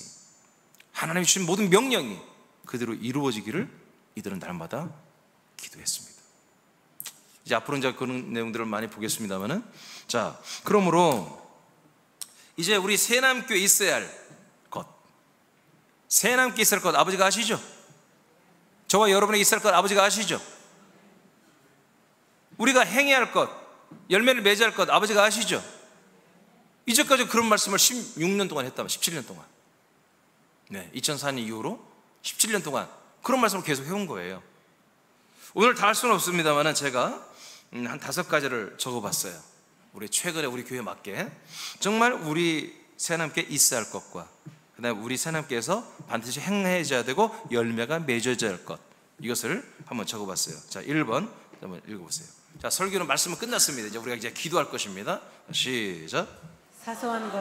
A: 하나님이 주신 모든 명령이 그대로 이루어지기를 이들은 날마다 기도했습니다. 이제 앞으로 이제 그런 내용들을 많이 보겠습니다만은, 자, 그러므로 이제 우리 새남교에 있어야 할 것, 새남교에 있어야 할 것 아버지가 아시죠? 저와 여러분에게 있어야 할 것 아버지가 아시죠? 우리가 행해야 할 것, 열매를 맺어야 할 것 아버지가 아시죠? 이제까지 그런 말씀을 16년 동안 했다면 17년 동안, 네, 2004년 이후로 17년 동안 그런 말씀을 계속 해온 거예요. 오늘 다 할 수는 없습니다만 제가 한 5가지를 적어봤어요. 우리 최근에 우리 교회에 맞게 정말 우리 새남교에 있어야 할 것과, 그 다음에 우리 새남교에서 반드시 행해져야 되고 열매가 맺어져야 할 것, 이것을 한번 적어봤어요. 자, 1번 한번 읽어보세요. 자, 설교는 말씀은 끝났습니다. 이제 우리가 이제 기도할 것입니다. 시작.
B: 사소한 것